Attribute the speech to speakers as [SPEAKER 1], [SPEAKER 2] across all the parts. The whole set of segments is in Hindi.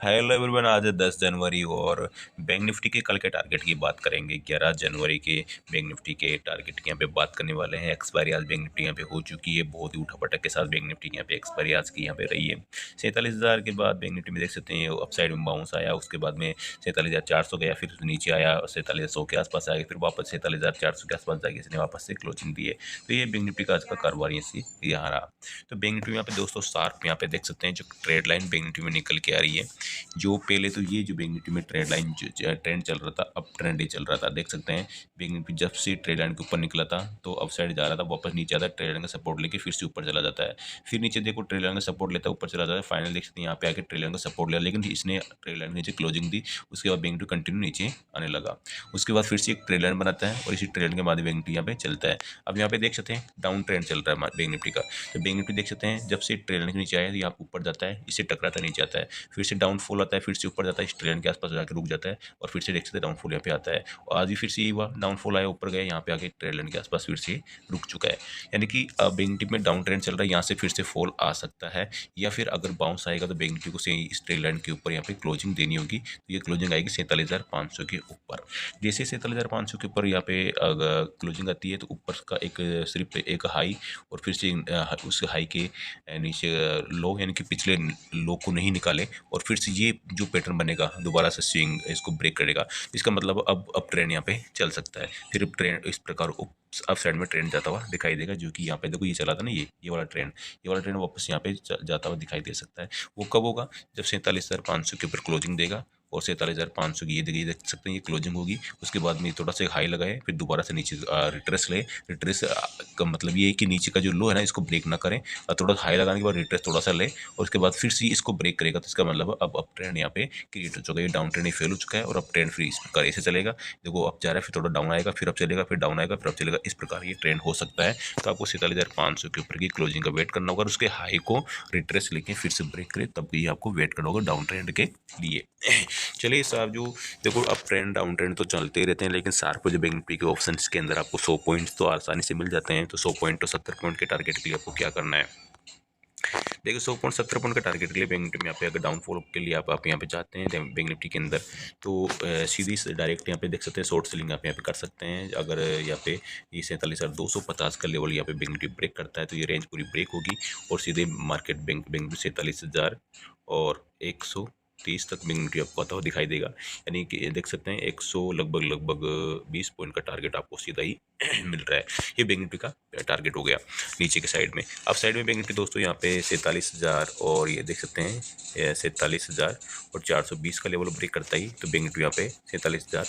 [SPEAKER 1] हेलो एवरीवन, आज है 10 जनवरी और बैंक निफ्टी के कल के टारगेट की बात करेंगे। 11 जनवरी के बैंक निफ्टी के टारगेट की यहाँ पे बात करने वाले हैं। एक्सपायरी आज बैंक निफ्टी यहाँ पे हो चुकी है। बहुत ही उठापटक के साथ बैंक निफ्टी यहाँ पे एक्सपायरी आज की यहाँ पे रही है। 47,000 के बाद बैंक निफ्टी में देख सकते हैं अपसाइड में बाउंस आया, उसके बाद में 47,400 गया, फिर नीचे आया 4700 के आसपास आ गया, फिर वापस 47,400 के आसपास जाके इसने वापस से क्लोजिंग दी है। तो ये बैंक निफ्टी का आज का कारोबार यहाँ रहा। तो बैंक निफ्टी में यहाँ पे दोस्तों शार्प यहाँ पे देख सकते हैं जो ट्रेड लाइन बैंक निफ्टी में निकल के आ रही है। जो पहले तो ये जो बैंक निफ्टी में ट्रेड लाइन ट्रेंड चल रहा था, अब ट्रेंड ही चल रहा था। देख सकते हैं बैंक निफ्टी जब से ट्रेड लाइन के ऊपर निकला था तो अप साइड जा रहा था, वापस नीचे आता है, ट्रेड लाइन का सपोर्ट लेके फिर से ऊपर चला जाता है, फिर नीचे देखो ट्रेड लाइन का सपोर्ट लेता है, ऊपर चला जाता है, फाइनल देख सकते हैं यहाँ पे आके ट्रेड लाइन का सपोर्ट लिया, लेकिन इसने ट्रेड लाइन के नीचे क्लोजिंग दी। उसके बाद बैंक निफ्टी कंटिन्यू नीचे आने लगा। उसके बाद फिर से एक ट्रेड लाइन बनाता है और इसी ट्रेड लाइन के बाद बैंक निफ्टी यहाँ पे चलता है। अब यहाँ पे देख सकते हैं डाउन ट्रेंड चल रहा है बैंक निफ्टी का। तो बैंक निफ्टी देख सकते हैं जब से ट्रेड लाइन के नीचे आया यहाँ ऊपर जाता है, इससे टकराता है, नीचे आता है, फिर से डाउनफॉल आता है, फिर से ऊपर जाता है, इस ट्रेन के आसपास जाकर रुक जाता है और फिर से देख सकते हैं डाउनफॉल यहाँ पे आता है। और आज भी फिर से यही हुआ, डाउनफॉल आया, ऊपर गया, यहाँ पे आके ट्रेड लाइन के आसपास फिर से रुक चुका है। यानी कि बैंक निफ्टी में डाउन ट्रेंड चल रहा है, यहाँ से फिर से फॉल आ सकता है, या फिर अगर बाउंस आएगा तो बैंक निफ्टी को इस ट्रेड लाइन के ऊपर यहाँ पे क्लोजिंग देनी होगी। तो ये क्लोजिंग आएगी 47,500 के ऊपर। जैसे 47,500 के ऊपर यहाँ पे अगर क्लोजिंग आती है तो ऊपर का एक सिर्फ एक हाई और फिर से उस हाई के नीचे लो, यानी कि पिछले लो को नहीं निकाले और फिर से ये जो पैटर्न बनेगा दोबारा से स्विंग इसको ब्रेक करेगा। इसका मतलब अब ट्रेंड यहाँ पे चल सकता है, फिर ट्रेंड इस प्रकार अप साइड में ट्रेंड जाता हुआ दिखाई देगा। जो कि यहाँ पे देखो ये चला था ना, ये वाला ट्रेंड वापस यहाँ पे जाता हुआ दिखाई दे सकता है। वो कब होगा? जब 47,500 के ऊपर क्लोजिंग देगा और 47,500 की ये देख सकते हैं ये क्लोजिंग होगी। उसके बाद में थोड़ा सा हाई लगाए, फिर दोबारा से नीचे रिट्रेस ले। रिट्रेस का मतलब ये है कि नीचे का जो लो है ना इसको ब्रेक ना करें, और थोड़ा हाई लगाने के बाद रिट्रेस थोड़ा सा ले और उसके बाद फिर से इसको ब्रेक करेगा। तो इसका मतलब अब अप ट्रेंड यहाँ पे क्रिएट हो चुका है। ये डाउन ट्रेंड फेल हो चुका है और अप ट्रेंड फिर इस प्रकार ऐसे चलेगा। देखो अब जा रहा है, फिर थोड़ा डाउन आएगा, फिर अब चलेगा, फिर डाउन आएगा, फिर अब चलेगा, इस प्रकार ये ट्रेंड हो सकता है। तो आपको 47,500 के ऊपर की क्लोजिंग का वेट करना होगा, उसके हाई को रिट्रेस लेके फिर से ब्रेक करे, तब ये आपको वेट करना होगा डाउन ट्रेंड के लिए। चलिए साहब, जो देखो अप ट्रेंड डाउन ट्रेंड तो चलते ही रहते हैं, लेकिन शार्प जो बैंक निफ्टी के ऑप्शन के अंदर आपको 100 पॉइंट्स तो आसानी से मिल जाते हैं। तो 100 पॉइंट तो 70 पॉइंट के टारगेट के लिए आपको क्या करना है? देखिए 100 पॉइंट 70 पॉइंट के टारगेट के लिए बैंक निफ्टी में यहाँ पे अगर डाउनफॉल के लिए आप यहाँ पे चाहते हैं बैंक निफ्टी के अंदर, तो सीधी डायरेक्ट यहाँ पे देख सकते हैं शॉर्ट सेलिंग आप यहाँ पे कर सकते हैं। अगर यहाँ पे ये 47,250 का लेवल यहाँ पे बैंक निफ्टी ब्रेक करता है तो ये रेंज पूरी ब्रेक होगी और सीधे मार्केट बैंक निफ्टी 47,000 और 130 तक बैंक निफ्टी आपको आता हुआ दिखाई देगा। यानी कि देख सकते हैं 100 लगभग 20 पॉइंट का टारगेट आपको सीधा ही मिल रहा है। ये बैंक निफ्टी का टारगेट हो गया नीचे के साइड में। अब साइड में बैंक निफ्टी दोस्तों यहाँ पे 47,000 और ये देख सकते हैं 47,000 और 420 का लेवल ब्रेक करता ही तो बैंक निफ्टी यहाँ पे 47,000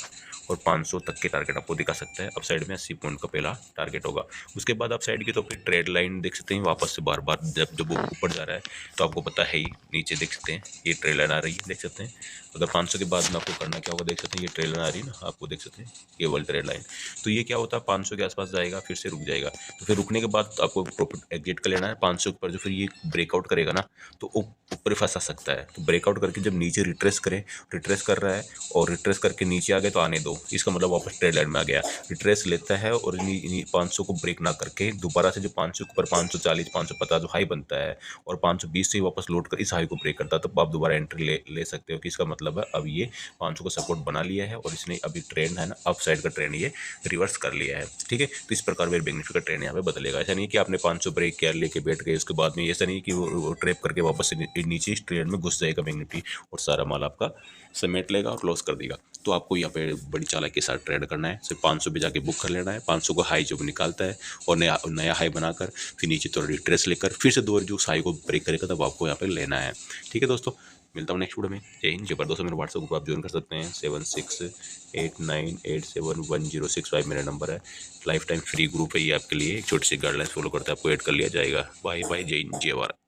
[SPEAKER 1] और 500 तक के टारगेट आपको दिखा सकता है। अब साइड में 80 पॉइंट का पहला टारगेट होगा। उसके बाद आप साइड की तो फिर ट्रेड लाइन देख सकते हैं वापस से बार बार जब वो ऊपर जा रहा है तो आपको पता है ही नीचे देख सकते हैं ये ट्रेड लाइन आ रही है, देख सकते हैं। अगर 500 के बाद में आपको करना क्या होगा, देख सकते हैं ये ट्रेड लाइन आ रही है ना, आपको देख सकते हैं ये वाली ट्रेड लाइन। तो ये क्या होता है 500 के आसपास जाएगा, फिर से रुक जाएगा, तो फिर रुकने के बाद आपको प्रॉफिट एग्जिट कर लेना है 500 के ऊपर। जो फिर ये ब्रेकआउट करेगा ना तो ऊपर फंसा सकता है। तो ब्रेकआउट करके जब नीचे रिट्रेस करे, रिट्रेस कर रहा है और रिट्रेस करके नीचे आ गए तो आने दो, इसका मतलब वापस ट्रेड लाइन में आ गया। रिट्रेस लेता है और 500 को ब्रेक ना करके दोबारा से जो 500 के ऊपर 540 550 जो हाई बनता है और 520 से वापस लौट कर इस हाई को ब्रेक करता है, तो आप दोबारा एंट्री ले सकते हो कि इसका मतलब है अब ये 500 को सपोर्ट बना लिया है और इसने अभी ट्रेंड है ना अप साइड का ट्रेंड ये रिवर्स कर लिया है। ठीक है, तो इस प्रकार मेरे बैंक निफ्टी का ट्रेंड यहाँ पे बदलेगा। ऐसा नहीं कि आपने 500 ब्रेक किया लेके बैठ गए, उसके बाद में ऐसा नहीं कि वो ट्रैप करके वापस से नीचे इस ट्रेंड में घुस जाएगा बैंक निफ्टी और सारा माल आपका समेट लेगा और लॉस कर देगा। तो आपको यहाँ पे बड़ी चालाकी के साथ ट्रेड करना है। सिर्फ 500 पे जाके बुक कर लेना है। 500 को हाई जो निकालता है और नया हाई बनाकर फिर नीचे थोड़ा रिट्रेस लेकर फिर से दो जो उस हाई को ब्रेक करेगा तब आपको यहाँ पे लेना है। ठीक है दोस्तों, मिलता हूँ नेक्स्ट वीडियो में। जय हिंद, जय भारत। दोस्तों मेरे व्हाट्सएप ग्रुप आप ज्वाइन कर सकते हैं 7689871065 मेरा नंबर है। लाइफ टाइम फ्री ग्रुप है ये आपके लिए, एक छोटी सी गाइडलाइंस फॉलो करते हैं आपको ऐड कर लिया जाएगा। बाय बाय, जय हिंद, जय भारत।